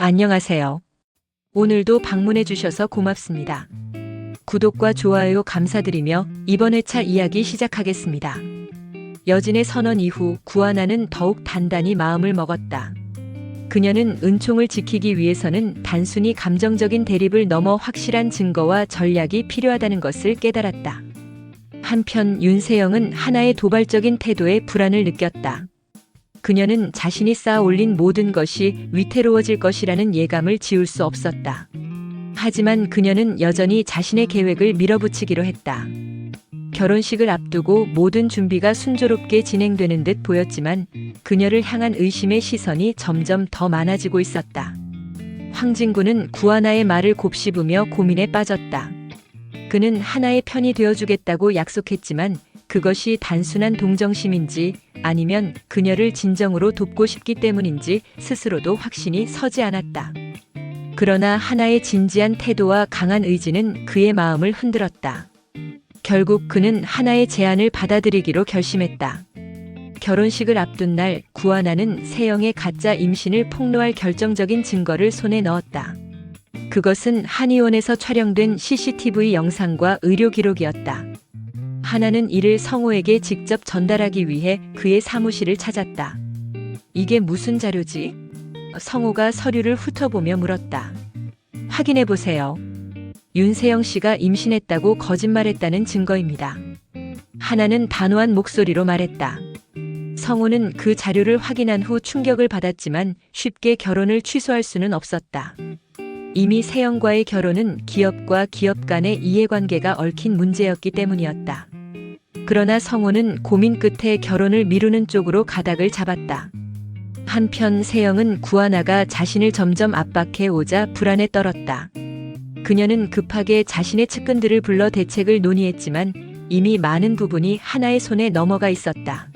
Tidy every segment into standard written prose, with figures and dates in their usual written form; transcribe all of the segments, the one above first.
안녕하세요. 오늘도 방문해 주셔서 고맙습니다. 구독과 좋아요 감사드리며 이번 회차 이야기 시작하겠습니다. 여진의 선언 이후 구하나는 더욱 단단히 마음을 먹었다. 그녀는 은총을 지키기 위해서는 단순히 감정적인 대립을 넘어 확실한 증거와 전략이 필요하다는 것을 깨달았다. 한편 윤세영은 하나의 도발적인 태도에 불안을 느꼈다. 그녀는 자신이 쌓아 올린 모든 것이 위태로워질 것이라는 예감을 지울 수 없었다. 하지만 그녀는 여전히 자신의 계획을 밀어붙이기로 했다. 결혼식을 앞두고 모든 준비가 순조롭게 진행되는 듯 보였지만 그녀를 향한 의심의 시선이 점점 더 많아지고 있었다. 황진구는 구하나의 말을 곱씹으며 고민에 빠졌다. 그는 하나의 편이 되어주겠다고 약속했지만 그것이 단순한 동정심인지 아니면 그녀를 진정으로 돕고 싶기 때문인지 스스로도 확신이 서지 않았다. 그러나 하나의 진지한 태도와 강한 의지는 그의 마음을 흔들었다. 결국 그는 하나의 제안을 받아들이기로 결심했다. 결혼식을 앞둔 날 구하나는 세영의 가짜 임신을 폭로할 결정적인 증거를 손에 넣었다. 그것은 한의원에서 촬영된 CCTV 영상과 의료 기록이었다. 하나는 이를 성호에게 직접 전달하기 위해 그의 사무실을 찾았다. 이게 무슨 자료지? 성호가 서류를 훑어보며 물었다. 확인해보세요. 윤세영 씨가 임신했다고 거짓말했다는 증거입니다. 하나는 단호한 목소리로 말했다. 성호는 그 자료를 확인한 후 충격을 받았지만 쉽게 결혼을 취소할 수는 없었다. 이미 세영과의 결혼은 기업과 기업 간의 이해관계가 얽힌 문제였기 때문이었다. 그러나 성호는 고민 끝에 결혼을 미루는 쪽으로 가닥을 잡았다. 한편 세영은 구하나가 자신을 점점 압박해 오자 불안에 떨었다. 그녀는 급하게 자신의 측근들을 불러 대책을 논의했지만 이미 많은 부분이 하나의 손에 넘어가 있었다.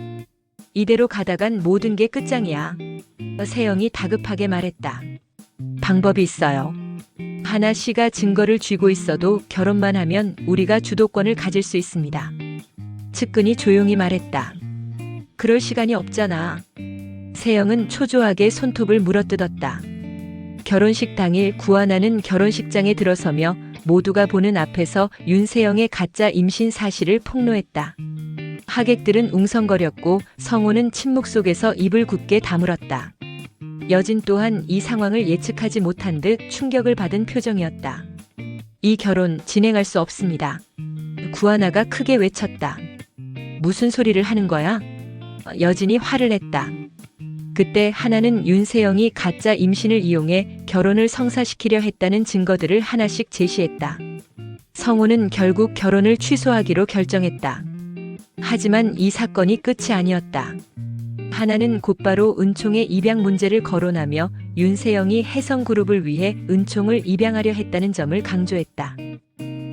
이대로 가다간 모든 게 끝장이야. 세영이 다급하게 말했다. 방법이 있어요. 하나 씨가 증거를 쥐고 있어도 결혼만 하면 우리가 주도권을 가질 수 있습니다. 측근이 조용히 말했다. 그럴 시간이 없잖아. 세영은 초조하게 손톱을 물어뜯었다. 결혼식 당일 구하나는 결혼식장에 들어서며 모두가 보는 앞에서 윤세영의 가짜 임신 사실을 폭로했다. 하객들은 웅성거렸고 성호는 침묵 속에서 입을 굳게 다물었다. 여진 또한 이 상황을 예측하지 못한 듯 충격을 받은 표정이었다. 이 결혼 진행할 수 없습니다. 구하나가 크게 외쳤다. 무슨 소리를 하는 거야? 여진이 화를 냈다. 그때 하나는 윤세영이 가짜 임신을 이용해 결혼을 성사시키려 했다는 증거들을 하나씩 제시했다. 성호는 결국 결혼을 취소하기로 결정했다. 하지만 이 사건이 끝이 아니었다. 하나는 곧바로 은총의 입양 문제를 거론하며 윤세영이 혜성그룹을 위해 은총을 입양하려 했다는 점을 강조했다.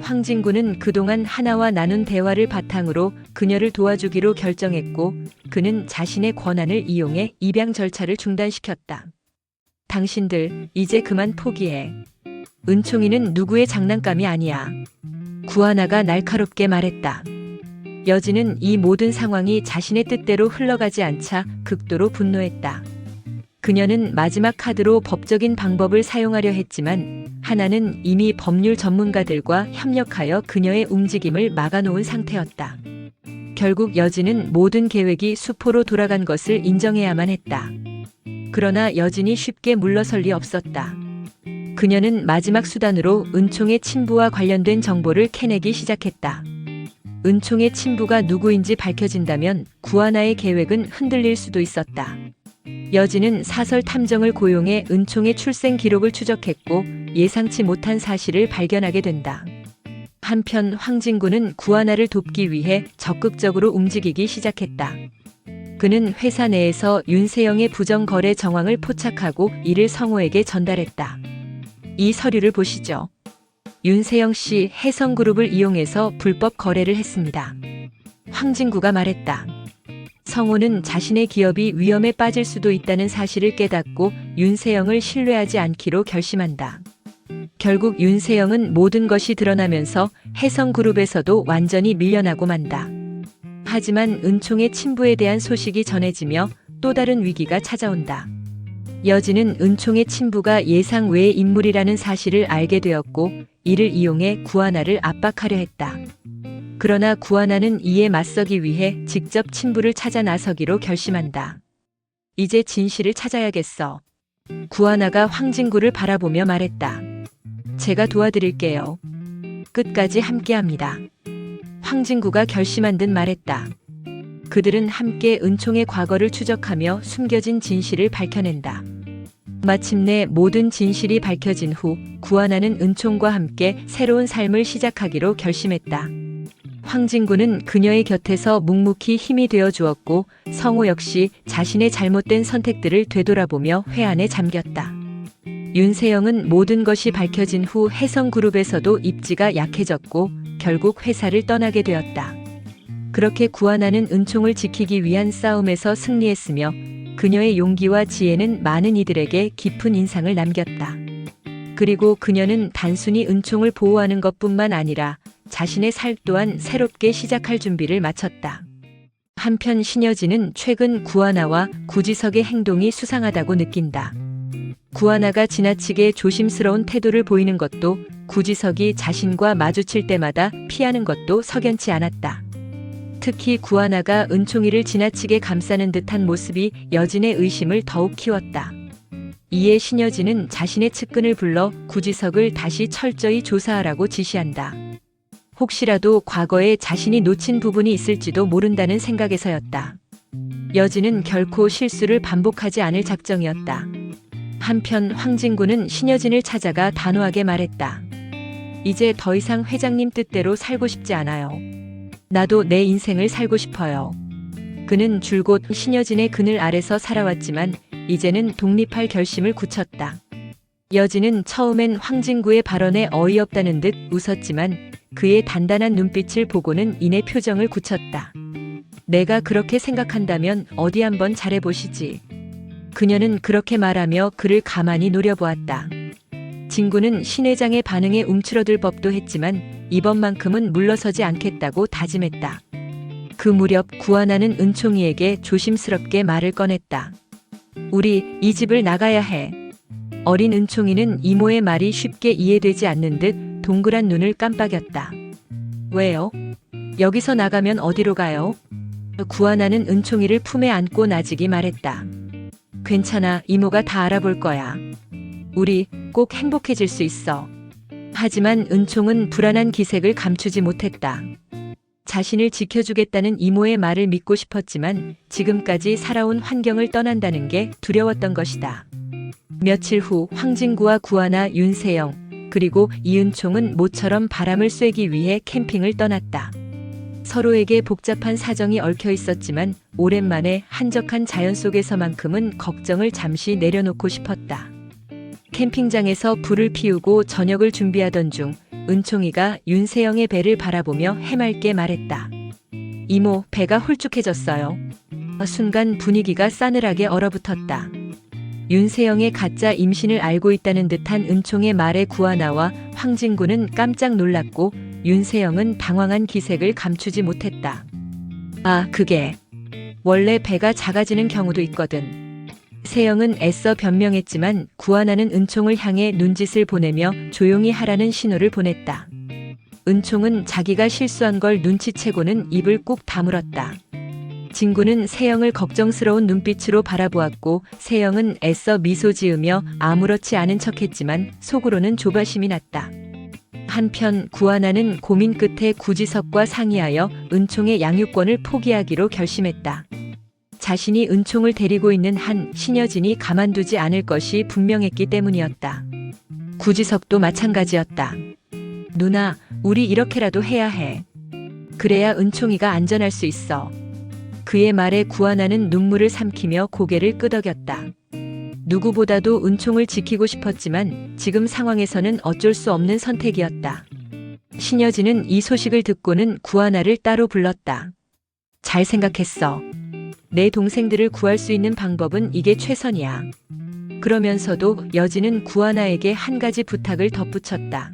황진구는 그동안 하나와 나눈 대화를 바탕으로 그녀를 도와주기로 결정했고 그는 자신의 권한을 이용해 입양 절차를 중단시켰다. 당신들 이제 그만 포기해. 은총이는 누구의 장난감이 아니야. 구하나가 날카롭게 말했다. 여진은 이 모든 상황이 자신의 뜻대로 흘러가지 않자 극도로 분노했다. 그녀는 마지막 카드로 법적인 방법을 사용하려 했지만 하나는 이미 법률 전문가들과 협력하여 그녀의 움직임을 막아놓은 상태였다. 결국 여진은 모든 계획이 수포로 돌아간 것을 인정해야만 했다. 그러나 여진이 쉽게 물러설 리 없었다. 그녀는 마지막 수단으로 은총의 친부와 관련된 정보를 캐내기 시작했다. 은총의 친부가 누구인지 밝혀진다면 구하나의 계획은 흔들릴 수도 있었다. 여진은 사설 탐정을 고용해 은총의 출생 기록을 추적했고 예상치 못한 사실을 발견하게 된다. 한편 황진구는 구하나를 돕기 위해 적극적으로 움직이기 시작했다. 그는 회사 내에서 윤세영의 부정거래 정황을 포착하고 이를 성호에게 전달했다. 이 서류를 보시죠. 윤세영 씨 혜성그룹을 이용해서 불법 거래를 했습니다. 황진구가 말했다. 성호는 자신의 기업이 위험에 빠질 수도 있다는 사실을 깨닫고 윤세영을 신뢰하지 않기로 결심한다. 결국 윤세영은 모든 것이 드러나면서 혜성그룹에서도 완전히 밀려나고 만다. 하지만 은총의 친부에 대한 소식이 전해지며 또 다른 위기가 찾아온다. 여진은 은총의 친부가 예상 외의 인물이라는 사실을 알게 되었고 이를 이용해 구하나를 압박하려 했다. 그러나 구하나는 이에 맞서기 위해 직접 친부를 찾아 나서기로 결심한다. 이제 진실을 찾아야겠어. 구하나가 황진구를 바라보며 말했다. 제가 도와드릴게요. 끝까지 함께합니다. 황진구가 결심한 듯 말했다. 그들은 함께 은총의 과거를 추적하며 숨겨진 진실을 밝혀낸다. 마침내 모든 진실이 밝혀진 후 구하나는 은총과 함께 새로운 삶을 시작하기로 결심했다. 황진구는 그녀의 곁에서 묵묵히 힘이 되어 주었고 성호 역시 자신의 잘못된 선택들을 되돌아보며 회한에 잠겼다. 윤세영은 모든 것이 밝혀진 후 혜성그룹에서도 입지가 약해졌고 결국 회사를 떠나게 되었다. 그렇게 구하나는 은총을 지키기 위한 싸움에서 승리했으며 그녀의 용기와 지혜는 많은 이들에게 깊은 인상을 남겼다. 그리고 그녀는 단순히 은총을 보호하는 것뿐만 아니라 자신의 삶 또한 새롭게 시작할 준비를 마쳤다. 한편 신여진은 최근 구하나와 구지석의 행동이 수상하다고 느낀다. 구하나가 지나치게 조심스러운 태도를 보이는 것도 구지석이 자신과 마주칠 때마다 피하는 것도 석연치 않았다. 특히 구하나가 은총이를 지나치게 감싸는 듯한 모습이 여진의 의심을 더욱 키웠다. 이에 신여진은 자신의 측근을 불러 구지석을 다시 철저히 조사하라고 지시한다. 혹시라도 과거에 자신이 놓친 부분이 있을지도 모른다는 생각에서였다. 여진은 결코 실수를 반복하지 않을 작정이었다. 한편 황진구는 신여진을 찾아가 단호하게 말했다. 이제 더 이상 회장님 뜻대로 살고 싶지 않아요. 나도 내 인생을 살고 싶어요. 그는 줄곧 신여진의 그늘 아래서 살아왔지만 이제는 독립할 결심을 굳혔다. 여진은 처음엔 황진구의 발언에 어이없다는 듯 웃었지만 그의 단단한 눈빛을 보고는 이내 표정을 굳혔다. 내가 그렇게 생각한다면 어디 한번 잘해보시지. 그녀는 그렇게 말하며 그를 가만히 노려보았다. 진구는 신 회장의 반응에 움츠러들 법도 했지만 이번만큼은 물러서지 않겠다고 다짐했다. 그 무렵 구하나는 은총이에게 조심스럽게 말을 꺼냈다. 우리 이 집을 나가야 해. 어린 은총이는 이모의 말이 쉽게 이해되지 않는 듯 동그란 눈을 깜빡였다. 왜요? 여기서 나가면 어디로 가요? 구하나는 은총이를 품에 안고 나직이 말했다. 괜찮아, 이모가 다 알아볼 거야. 우리 꼭 행복해질 수 있어. 하지만 은총은 불안한 기색을 감추지 못했다. 자신을 지켜주겠다는 이모의 말을 믿고 싶었지만 지금까지 살아온 환경을 떠난다는 게 두려웠던 것이다. 며칠 후 황진구와 구하나, 윤세영, 그리고 이은총은 모처럼 바람을 쐬기 위해 캠핑을 떠났다. 서로에게 복잡한 사정이 얽혀 있었지만 오랜만에 한적한 자연 속에서만큼은 걱정을 잠시 내려놓고 싶었다. 캠핑장에서 불을 피우고 저녁을 준비하던 중 은총이가 윤세영의 배를 바라보며 해맑게 말했다. 이모, 배가 홀쭉해졌어요. 순간 분위기가 싸늘하게 얼어붙었다. 윤세영의 가짜 임신을 알고 있다는 듯한 은총의 말에 구하나와 황진구는 깜짝 놀랐고 윤세영은 당황한 기색을 감추지 못했다. 아, 그게 원래 배가 작아지는 경우도 있거든. 세영은 애써 변명했지만 구하나는 은총을 향해 눈짓을 보내며 조용히 하라는 신호를 보냈다. 은총은 자기가 실수한 걸 눈치채고는 입을 꾹 다물었다. 진구는 세영을 걱정스러운 눈빛으로 바라보았고 세영은 애써 미소 지으며 아무렇지 않은 척했지만 속으로는 조바심이 났다. 한편 구하나는 고민 끝에 구지석과 상의하여 은총의 양육권을 포기하기로 결심했다. 자신이 은총을 데리고 있는 한 신여진이 가만두지 않을 것이 분명했기 때문이었다. 구지석도 마찬가지였다. 누나, 우리 이렇게라도 해야 해. 그래야 은총이가 안전할 수 있어. 그의 말에 구하나는 눈물을 삼키며 고개를 끄덕였다. 누구보다도 은총을 지키고 싶었지만 지금 상황에서는 어쩔 수 없는 선택이었다. 신여진은 이 소식을 듣고는 구하나를 따로 불렀다. 잘 생각했어. 내 동생들을 구할 수 있는 방법은 이게 최선이야. 그러면서도 여진은 구하나에게 한 가지 부탁을 덧붙였다.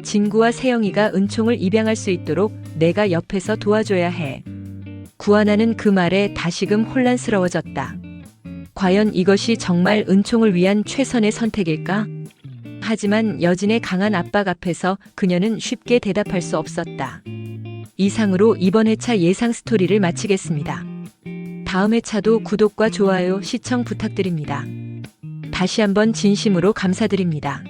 진구와 세영이가 은총을 입양할 수 있도록 내가 옆에서 도와줘야 해. 구하나는 그 말에 다시금 혼란스러워졌다. 과연 이것이 정말 은총을 위한 최선의 선택일까? 하지만 여진의 강한 압박 앞에서 그녀는 쉽게 대답할 수 없었다. 이상으로 이번 회차 예상 스토리를 마치겠습니다. 다음 회차도 구독과 좋아요, 시청 부탁드립니다. 다시 한번 진심으로 감사드립니다.